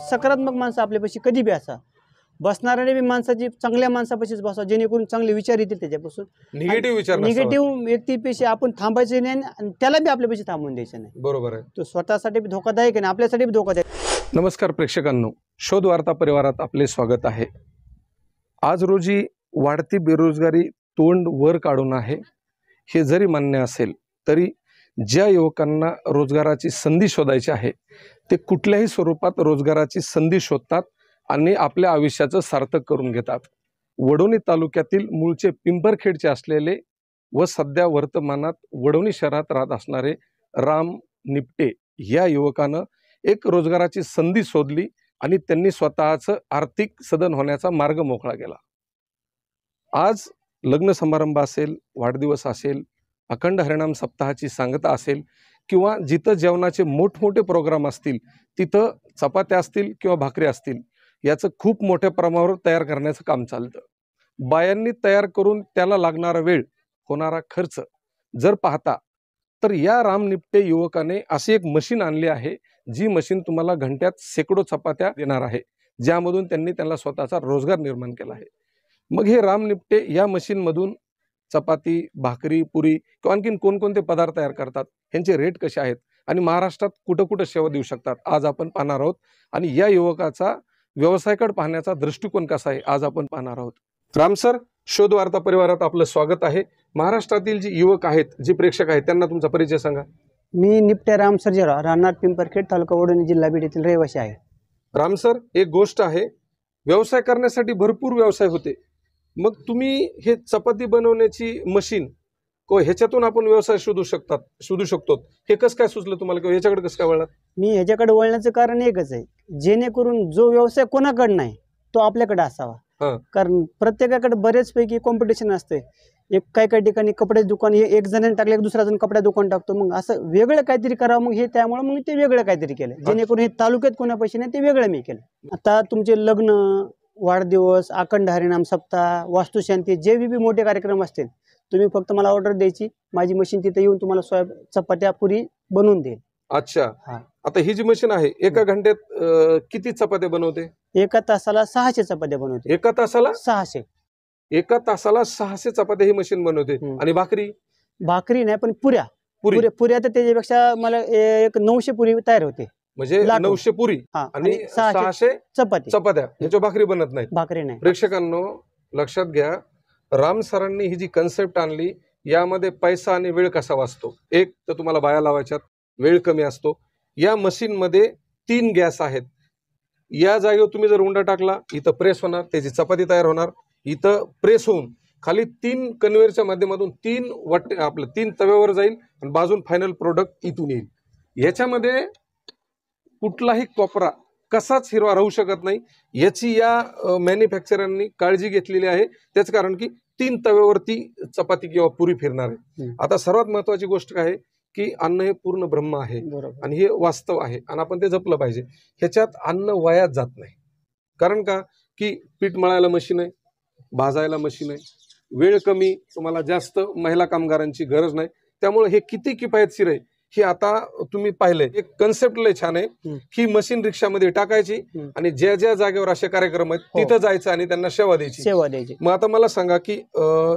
सकारात्मक माणसं आपल्यापाशी कधी बी असा बसणाऱ्या बी माणसाची चांगल्या माणसापाशीच बसा जेणेकरून चांगले विचार येतील त्याच्यापासून निगेटिव्ह व्यक्तीपेशी आपण थांबायचं नाही आणि त्याला बी आपल्यापाशी थांबवून द्यायचं नाही। बरोबर आहे। तो स्वतःसाठी बी धोकादायक आहे आणि आपल्यासाठी बी धोकादायक। नमस्कार प्रेक्षकांनो, शोध वार्ता परिवारात आपले स्वागत आहे। आज रोजी वाढती बेरोजगारी तोंड वर काढून आहे हे जरी मान्य असेल तरी ज्या युवकांना रोजगाराची संधी शोधायची आहे ते कुठल्याही स्वरूपात रोजगाराची संधी शोधतात आणि आपल्या आयुष्याचं सार्थक करून घेतात। वडोणी तालुक्यातील मूळचे पिंपरखेडचे असलेले व सध्या वर्तमानात वडोणी शहरात राहत असणारे राम निपटे या युवकानं एक रोजगाराची संधी शोधली आणि त्यांनी स्वतःचं आर्थिक सदन होण्याचा मार्ग मोकळा केला। आज लग्न समारंभ असेल, वाढदिवस असेल, अखंड हरिनाम सप्ताहाची सांगता असेल किंवा जिथं जेवणाचे मोठमोठे प्रोग्राम असतील तिथं चपात्या असतील किंवा भाकरी असतील याचं खूप मोठ्या प्रमाणावर तयार करण्याचं काम चालतं। बायांनी तयार करून त्याला लागणारा वेळ, होणारा खर्च जर पाहता तर या राम निपटे युवकाने अशी एक मशीन आणली आहे जी मशीन तुम्हाला घंट्यात शेकडो चपात्या देणार आहे, ज्यामधून त्यांना स्वतःचा रोजगार निर्माण केला आहे। मग हे राम निपटे या मशीनमधून चपाती, भाकरी, पुरी किंवा आणखीन कोणकोणते पदार्थ तयार करतात, ह्यांचे रेट कसे आहेत आणि महाराष्ट्रात कुठं कुठं सेवा देऊ शकतात आज आपण पाहणार आहोत। आणि या युवकाचा व्यवसायाकडे पाहण्याचा दृष्टिकोन कसा आहे आज आपण पाहणार आहोत। राम सर, शोध वार्ता परिवारात आपलं स्वागत आहे। महाराष्ट्रातील जी युवक आहेत, जे प्रेक्षक आहेत, त्यांना तुमचा परिचय सांगा। मी निपटे राम सर्जेराव, राहणार पिंपरखेड, तालुका वडोणी, जिल्हा बीड येथील रहिवासी आहे। राम सर, एक गोष्ट आहे, व्यवसाय करण्यासाठी भरपूर व्यवसाय होते, मग तुम्ही हे चपाती बनवण्याची मशीन ह्याच्यातून आपण व्यवसाय शोधू शकतो, हे कसं काय सुचलं तुम्हाला किंवा ह्याच्याकडे कसं काय वळलात? मी ह्याच्याकडे वळण्याचं कारण एकच आहे, जेणेकरून जो व्यवसाय कोणाकडे नाही तो आपल्याकडे असावा। कारण प्रत्येकाकडे बरेचपैकी कॉम्पिटिशन असते। काही ठिकाणी कपडे दुकान एक जणांनी टाकले, एक दुसरा जण कपडे दुकान टाकतो, मग असं वेगळं काहीतरी करावं। मग हे त्यामुळे मग ते वेगळं काहीतरी केलं, जेणेकरून हे तालुक्यात कोणापाशी नाही ते वेगळं मी केलं। आता तुमचे लग्न, वाढदिवस, अखंड हरिनाम सप्ताह, वास्तुशांती, जे बी मोठे कार्यक्रम असतील, तुम्ही फक्त मला ऑर्डर द्यायची, माझी मशीन तिथे येऊन तुम्हाला चपात्या पुरी बनवून देईल। अच्छा, आता ही जी मशीन आहे एका घंट्यात किती चपात्या बनवते? एका तासाला 600 चपात्या बनवते। एका तासाला 600? एका तासाला 600 चपात्या ही मशीन बनवते। आणि भाकरी नाही, पण पुऱ्या तर त्याच्यापेक्षा मला एक 900 पुरी तयार होते। म्हणजे 900 पुरी आणि 600 चपात्या, ह्याच्या भाकरी बनत नाही? भाकरी नाही। प्रेक्षकांनो लक्षात घ्या, राम सरांनी ही जी कन्सेप्ट आणली यामध्ये पैसा आणि वेळ कसा वाचतो। एक तर तुम्हाला बाया लावायच्यात, वेळ कमी असतो। या मशीन मध्ये 3 गॅस आहेत, या जागेवर तुम्ही जर उंडा टाकला इथं प्रेस होणार, त्याची चपाती तयार होणार, इथं प्रेस होऊन खाली 3 कन्व्हेयरच्या माध्यमातून 3 तव्यावर जाईल आणि बाजून फायनल प्रोडक्ट इथून येईल। याच्यामध्ये कुठलाही कोपरा कसाच हिरवा राहू शकत नाही, याची या मॅन्युफॅक्चररनी काळजी घेतलेली आहे। त्याच कारण की 3 तव्यावरती चपाती किंवा पुरी फिरणार आहे। आता सर्वात महत्वाची गोष्ट काय आहे की अन्न हे पूर्ण ब्रह्म आहे आणि हे वास्तव आहे आणि आपण ते जपलं पाहिजे। ह्याच्यात अन्न वायात जात नाही, कारण का की पीठ मळायला मशीन आहे, भाजायला मशीन आहे, वेळ कमी, तुम्हाला जास्त महिला कामगारांची गरज नाही, त्यामुळे हे किती किफायतशीर आहे हे आता तुम्ही पाहिलंय। एक कन्सेप्ट लय छान आहे, ही मशीन रिक्षामध्ये टाकायची आणि ज्या ज्या जागेवर असे कार्यक्रम आहेत तिथं जायचं आणि त्यांना सेवा द्यायची। मग आता मला सांगा की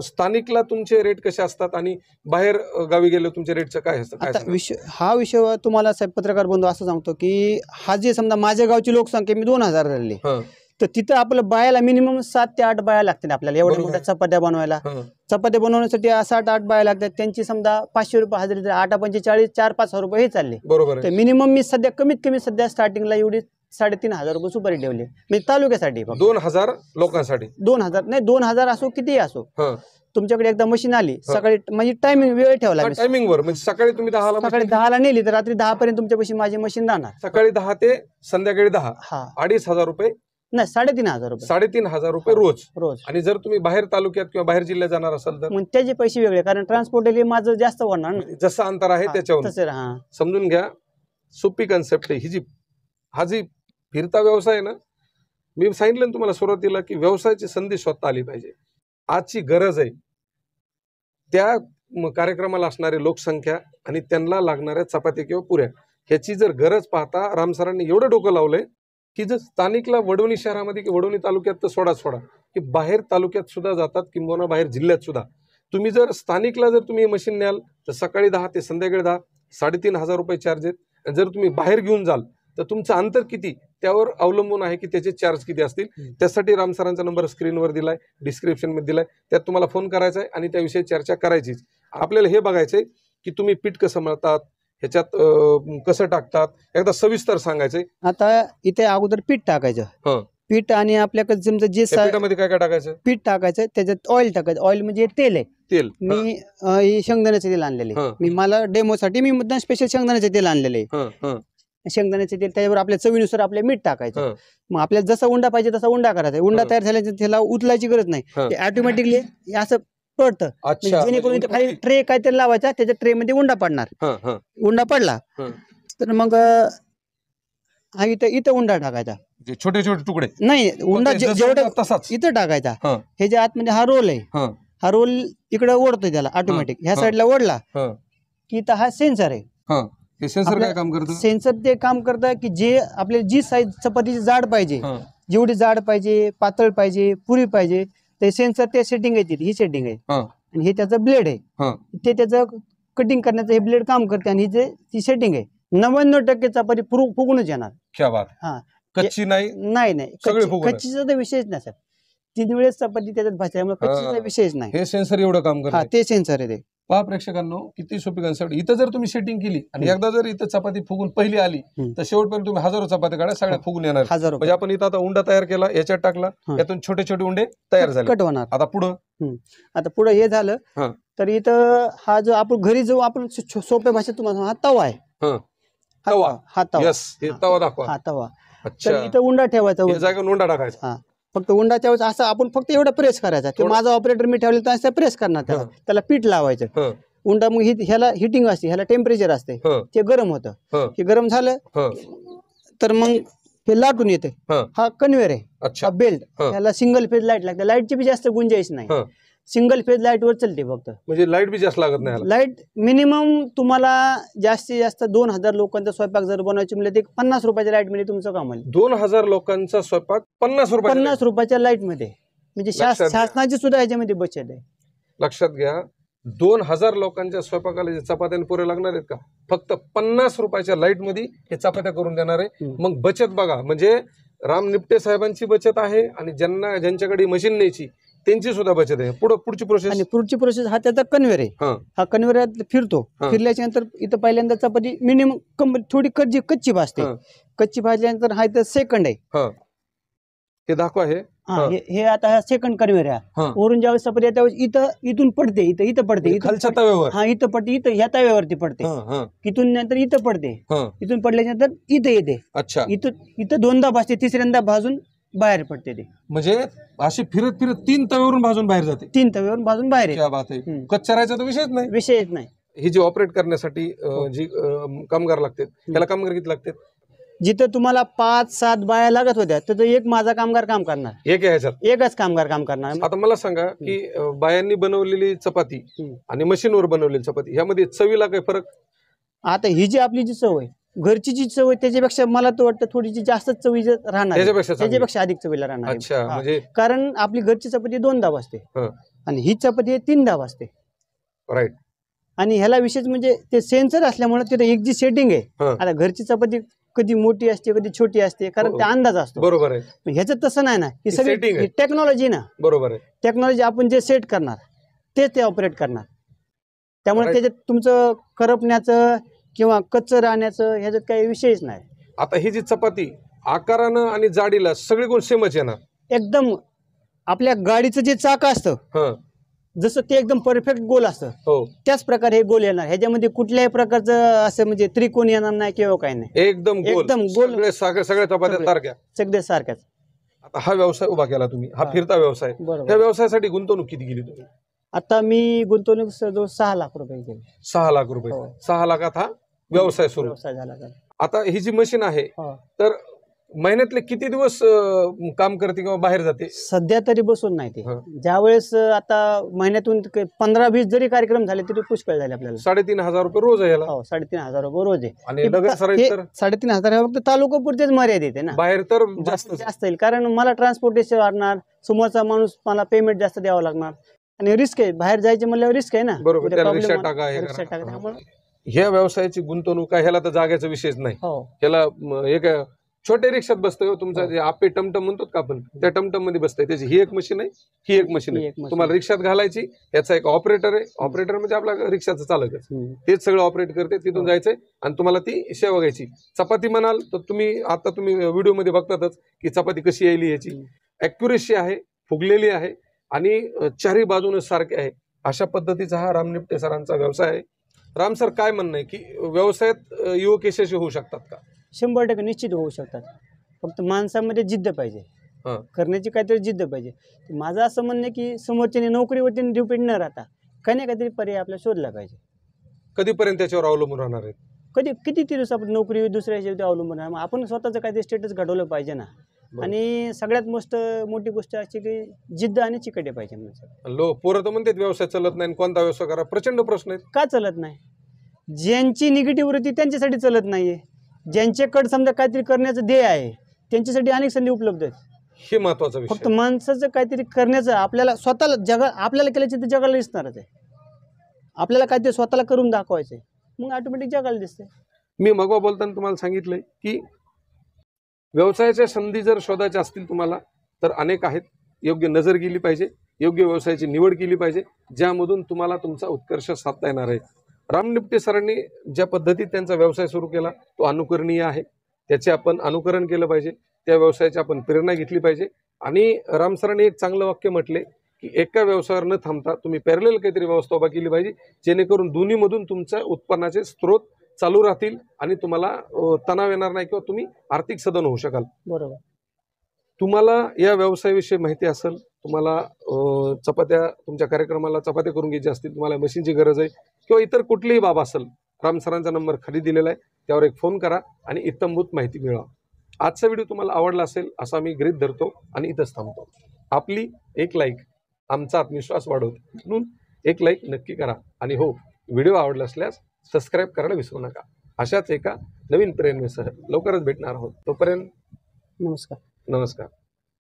स्थानिकला तुमचे रेट कसे असतात आणि बाहेर गावी गेले तुमचे रेटचं काय असतं? हा विषय तुम्हाला साहेब पत्रकार बंधू असं सांगतो की हा जे समजा माझ्या गावची लोकसंख्या मी 2000 झाली, तर तिथं आपलं बायाला मिनिमम 7 ते 8 बाया लागतील आपल्याला एवढ्या मोठ्या चपात्या बनवायला। चपात्या बनवण्यासाठी 7-8 बाया लागतात, त्यांची समजा 500 रुपये हजेरी, 8-45 4-5 रुपये हे चालले। बरोबर, तर मिनिमम मी सध्या कमीत कमी सध्या स्टार्टिंगला एवढी 3500 रुपये सुपारी ठेवली, म्हणजे तालुक्यासाठी 2000 लोकांसाठी। 2000 नाही, 2000 असो कितीही असो, तुमच्याकडे एकदा मशीन आली सकाळी, म्हणजे टायमिंग वेळ ठेवला, टायमिंगवर, म्हणजे सकाळी तुम्ही 10ला नेली तर रात्री 10 पर्यंत तुमच्यापाशी माझी मशीन राहणार। सकाळी 10 ते संध्याकाळी 10, 2500 रुपये नाही, 3500 रुपये, 3500 रुपये रोज। आणि जर तुम्ही बाहेर तालुक्यात किंवा बाहेर जिल्ह्यात जाणार असाल तर मग त्याचे पैसे वेगळे, कारण ट्रान्सपोर्ट माझं जास्त होणार ना, जसं अंतर आहे त्याच्यावर समजून घ्या। सोपी कन्सेप्ट आहे हा जी फिरता व्यवसाय आहे ना, मी सांगितलं ना तुम्हाला सुरुवातीला की व्यवसायाची संधी शोधता आली पाहिजे। आजची गरज आहे त्या कार्यक्रमाला असणारी लोकसंख्या आणि त्यांना लागणाऱ्या चपाती किंवा पुऱ्या ह्याची जर गरज पाहता राम सरांनी एवढं डोकं लावलंय की जर स्थानिकला वडवणी शहरामध्ये की वडवणी तालुक्यात तर सोडा की बाहेर तालुक्यात सुद्धा जातात किंवा बाहेर जिल्ह्यात सुद्धा तुम्ही जर स्थानिकला जर तुम्ही मशीन न्याल तर सकाळी 10 ते संध्याकाळी 10 3,500 रुपये चार्ज आहेत. जर तुम्ही बाहेर घेऊन जाल तर तुमचं अंतर किती त्यावर अवलंबून आहे की त्याचे चार्ज किती असतील. त्यासाठी राम सरांचा नंबर स्क्रीनवर दिलाय, डिस्क्रिप्शन मध्ये दिलाय, त्यात तुम्हाला फोन करायचा आहे आणि त्याविषयी चर्चा करायचीच. आपल्याला हे बघायचंय की तुम्ही पीठ कसं मळतात, ह्याच्यात कसं टाकतात, एकदा सविस्तर सांगायचंय. आता इथे अगोदर पीठ टाकायचं. पीठ आणि आपल्याकडे समजा जे पीठामध्ये काय काय टाकायचं? पीठ टाकायचं, त्याच्यात ऑइल टाकायचं. ऑइल म्हणजे तेल आहे. तेल मी शेंगदाण्याचे तेल आणलेले. मी मला डेमोसाठी मी मुद्दाम स्पेशल शेंगदाण्याचे तेल आणलेले. शेंगदाण्याचे तेल, त्याच्यावर आपल्या चवीनुसार आपल्या मीठ टाकायचं. मग आपल्याला जसा उंडा पाहिजे तसा उंडा करायचा. उंडा तयार झाल्यानंतर त्याला उचलायची गरज नाही, ते ऑटोमॅटिकली असं पडतं. जेणेकरून खाली ट्रे काहीतरी लावायचा, त्याच्या ट्रे मध्ये उंडा पडणार. उंडा पडला तर मग हा इथं उंडा टाकायचा. छोटे छोटे तुकडे नाही, उंडा जेवढा तसाच इथं टाकायचा. ह्याच्या आतमध्ये हा रोल आहे. हा रोल इकडे ओढतोय त्याला ऑटोमॅटिक. ह्या साईडला ओढला की इथं हा सेन्सर आहे. सेन्सर काय काम करतं? सेन्सर ते काम करतं की जे आपल्याला जी साईज चपातीची जाड पाहिजे, जेवढी जाड पाहिजे, पातळ पाहिजे, पुरी पाहिजे, ते सेन्सर ते सेटिंग आहे. ही सेटिंग आहे आणि हे त्याचं ब्लेड आहे. ते त्याचं कटिंग करण्याचं हे ब्लेड काम करते आणि ही सेटिंग आहे. 99% चपाती फुगूनच येणार. क्या बात. हा, कच्ची नाही. कच्चीचा तर विषयच नाही सर. 3 वेळेस चपाती त्याच्यात भाजल्यामुळे कच्चीचा विषयच नाही. हे सेन्सर एवढं काम करतं. ते सेन्सर आहे ते. पहा प्रेक्षकांनो, किती सोपी कन्सेप्ट. इथं जर तुम्ही सेटिंग केली आणि एकदा जर इथं चपाती फुगून पहिली आली तर शेवटपर्यंत तुम्ही हजारो चपात्या काढा, सगळ्या फुगून येणार. म्हणजे आपण इथं आता उंडा तयार केला, याच्यात टाकला, यातून छोटे छोटे उंडे तयार झाले, कट होणार. आता पुढे हे झालं तर इथं हा जो आपण घरी जो आपण सोप्या भाषेत तुम्हाला हा तवा आहे. हा तवा दाखवा. हा तवा. तर इथं उंडा ठेवायचा, जागेवर उंडा टाकायचा. फक्त उंडा ठेवायचा. असं आपण फक्त एवढं प्रेस करायचा की माझा ऑपरेटर मी ठेवले तर असं प्रेस करणार. त्याला पीठ लावायचं. उंडा मग ह्याला हिटिंग असते, ह्याला टेम्परेचर असते, ते गरम होतं. हे गरम झालं तर मग हे लाटून येते. हा कन्व्हेअर आहे, हा बेल्ट. ह्याला सिंगल फेज लाईट लागते. लाईटची बी जास्त गुंजाईश नाही. सिंगल फेज लाईट वर चालते फक्त. म्हणजे लाईट बी जास्त लागत नाही. लाईट मिनिमम तुम्हाला जास्तीत जास्त 2000 लोकांचा स्वयंपाक जर बनवायची म्हणजे ते 50 रुपयाच्या लाईट मध्ये तुमचं काम आहे. 2000 लोकांचा स्वयंपाक 50 रुपयाच्या लाईट मध्ये. म्हणजे शासनाची सुद्धा याच्यामध्ये बचत आहे. लक्षात घ्या, 2000 लोकांच्या स्वयंपाकाला जे चपात्या पुरे लागणार आहेत का, फक्त 50 रुपयाच्या लाईट मध्ये हे चपात्या करून देणार आहे. मग बचत बघा, म्हणजे राम निपटे साहेबांची बचत आहे आणि ज्यांच्याकडे मशीन न्यायची त्यांची सुद्धा बचत आहे. पुढची प्रोसेस. आणि पुढची प्रोसेस हा त्याचा कन्व्हेअर आहे. हा कन्व्हेअर फिरतो. फिरल्याच्या नंतर इथं पहिल्यांदा चपाती मिनिमम थोडी कच्ची भाजते. कच्ची भाजल्यानंतर हा इथं सेकंड आहे. हे दाखवा. हे आता हा सेकंड कन्व्हेअर आहे. वरून ज्यावेळेस चपाती त्यावेळेस इथून पडते, इथं पडते, खालच्या तव्यावर. हा इथं पडते, इथं ह्या तव्यावरती पडते. इथून नंतर इथं पडते, इथून पडल्याच्या नंतर इथं येते. अच्छा. इथं दोनदा भाजते, तिसऱ्यांदा भाजून बाहेर पडते. ते म्हणजे अशी फिरत फिरत 3 तव्यावरून भाजून बाहेर जाते. 3 तव्यावरून भाजून बाहेर. क्या बात आहे. कच्चा राहायचा तर विषयच नाही. ही जी ऑपरेट करण्यासाठी जी कामगार लागतात, त्याला कामगार किती लागतात? जिथं तुम्हाला 5-7 बाया लागत होत्या तिथं एक माझा कामगार काम करणार. एकच कामगार काम करणार. आता मला सांगा की बायांनी बनवलेली चपाती आणि मशीनवर बनवलेली चपाती यामध्ये चवीला काही फरक? आता ही जी आपली जी चव आहे, घरची जी चव आहे त्याच्यापेक्षा मला तर वाटतं थोडीशी जास्त चवी राहणार, त्याच्यापेक्षा अधिक चवीला राहणार. अच्छा. म्हणजे कारण आपली घरची चपाती 2दा भाजते आणि ही चपाती 3दा भाजते. राईट. आणि ह्याला विशेष म्हणजे ते सेन्सर असल्यामुळे तिथे एक जी सेटिंग आहे. आता घरची चपाती कधी मोठी असते, कधी छोटी असते, कारण ते अंदाज असतो. बरोबर आहे. ह्याच्यात तसं नाही ना, ही सगळी टेक्नॉलॉजी ना. बरोबर आहे. टेक्नॉलॉजी आपण जे सेट करणार ते ऑपरेट करणार. त्यामुळे त्याच्यात तुमचं करपण्याचं किंवा कच्चं राहण्याचं ह्याच्यात काही विषयच नाही. आता ही जी चपाती आकारानं आणि जाडीला सगळे गुण सेमच येणार. एकदम आपल्या गाडीचं जे चाक असतं जसं ते एकदम परफेक्ट गोल असतं, त्याच प्रकारे हे गोल येणार. ह्याच्यामध्ये कुठल्याही प्रकारचं असं म्हणजे त्रिकोण येणार नाही किंवा काही नाही. एकदम गोल. सगळ्या चपात्या सगळ्या सारख्याच. आता हा व्यवसाय उभा केला तुम्ही, हा फिरता व्यवसाय. ह्या व्यवसायासाठी गुंतवणूक किती केली तुम्ही? आता मी गुंतवणूक 6 लाख रुपये केली. 6 लाख रुपये. 6 लाखात हा व्यवसाय सुरू झाला. आता ही जी मशीन आहे तर महिन्यातले किती दिवस काम करते किंवा बाहेर जाते? सध्या तरी बसून नाही ते. हं. ज्यावेळेस आता महिन्यातून 15-20 जरी कार्यक्रम झाले तरी पुष्कळ झाले आपल्याला. 3,500 रुपये रोज आहे याला. हो, 3,500 रुपये रोज आहे. आणि नगर सराईत तर 3,500 हे फक्त तालुका पुरतेच मर्यादित आहे ना. बाहेर तर जास्त जास्त येईल, कारण मला ट्रान्सपोर्टेशन वाढणार, समोरचा माणूस मला पेमेंट जास्त द्यावं लागणार आणि रिस्क आहे. बाहेर जायचे म्हणल्यावर रिस्क आहे ना. बरोबर. उद्या त्याला problem रिक्षा होणार. टाका, हे रिक्षा करा. टाका. त्यामुळे ह्या व्यवसायाची गुंतवणूक आहे, ह्याला तर जागेचा विषयच नाही. हो, ह्याला एक छोट्या रिक्षात बसतोय हो, तुमचा हो. जे आपे टमटम म्हणतो का आपण, त्या टमटम मध्ये बसतंय. त्याची ही एक मशीन आहे, ही एक मशीन ही आहे. एक machine. तुम्हाला रिक्षात घालायची, याचा एक ऑपरेटर आहे. ऑपरेटर म्हणजे आपला रिक्षाचं चालकच. तेच सगळं ऑपरेट करते. तिथून जायचंय आणि तुम्हाला ती सेवा घ्यायची. चपाती म्हणाल तर तुम्ही व्हिडिओ मध्ये बघतातच की चपाती कशी यायली, याची ॲक्युरेसी आहे, फुगलेली आहे आणि चारही बाजूने सारखे आहे. अशा पद्धतीचा हा राम निपटे सरांचा व्यवसाय आहे. राम सर, काय म्हणणं आहे की व्यवसायात युवक यशस्वी होऊ शकतात का? 100% निश्चित होऊ शकतात. फक्त माणसामध्ये जिद्द पाहिजे, हा. करण्याची काहीतरी जिद्द पाहिजे. माझं असं म्हणणं आहे की समोरच्याने नोकरीवरती डिपेंड न राहता काही ना काहीतरी पर्याय आपल्याला शोधला पाहिजे. कधीपर्यंत त्याच्यावर अवलंबून राहणार आहेत? किती दिवस आपण नोकरी दुसऱ्याच्या अवलंबून राहा. मग आपण स्वतःचं काहीतरी स्टेटस घडवलं पाहिजे ना. बरं. आणि सगळ्यात मोठी गोष्ट अशी की जिद्द आणि चिकाटी पाहिजे माणसाला. पोरं तर म्हणतात व्यवसाय चलत नाही, कोणता व्यवसाय करा. प्रचंड प्रश्न आहेत. का चालत नाही? ज्यांची निगेटिव्ह वृत्ती त्यांच्यासाठी चालत नाहीये. ज्यांच्याकडे समजा काहीतरी करण्याचं ध्येय आहे त्यांच्यासाठी अनेक संधी उपलब्ध आहेत. हे महत्वाचा फक्त विषय. माणसाचं काहीतरी करण्याचं, आपल्याला स्वतःला आपल्याला केल्याचे तर जगाला दिसणारच आहे. आपल्याला काहीतरी स्वतःला करून दाखवायचंय, मग ऑटोमॅटिक जगाला दिसतंय. मी मगवा बोलताना तुम्हाला सांगितलंय की व्यवसायाच्या संधी जर शोधायच्या असतील तुम्हाला तर अनेक आहेत. योग्य नजर गेली पाहिजे, योग्य व्यवसायाची निवड केली पाहिजे, ज्यामधून तुम्हाला तुमचा उत्कर्ष साधता येणार आहे. राम निपटे सरांनी ज्या पद्धतीत त्यांचा व्यवसाय सुरू केला तो अनुकरणीय आहे. त्याचे आपण अनुकरण केलं पाहिजे, त्या व्यवसायाची आपण प्रेरणा घेतली पाहिजे. आणि राम सरांनी एक चांगलं वाक्य म्हटले की एका व्यवसायावर न थांबता तुम्ही पॅरलल काहीतरी व्यवस्था उभा केली पाहिजे, जेणेकरून दोन्हीमधून तुमच्या उत्पन्नाचे स्रोत चालू राहतील आणि तुम्हाला तणाव येणार नाही किंवा तुम्ही आर्थिक सधन होऊ शकाल. बरोबर. तुम्हाला या व्यवसायाविषयी माहिती असेल, तुम्हाला चपात्या, तुमच्या कार्यक्रमाला चपात्या करून घ्यायची असतील, तुम्हाला मशीनची गरज आहे किंवा इतर कुठलीही बाब असेल, राम सरांचा नंबर खाली दिलेला आहे, त्यावर एक फोन करा आणि इत्थंभूत माहिती मिळवा. आजचा व्हिडिओ तुम्हाला आवडला असेल असा मी गृहीत धरतो आणि इथंच थांबतो. आपली एक लाईक आमचा आत्मविश्वास वाढवतो, म्हणून एक लाईक नक्की करा. आणि हो, व्हिडिओ आवडला असल्यास सबस्क्राईब करायला विसरू नका. अशाच एका नवीन प्रेरणेसह लवकरच भेटणार आहोत. तोपर्यंत नमस्कार. नमस्कार.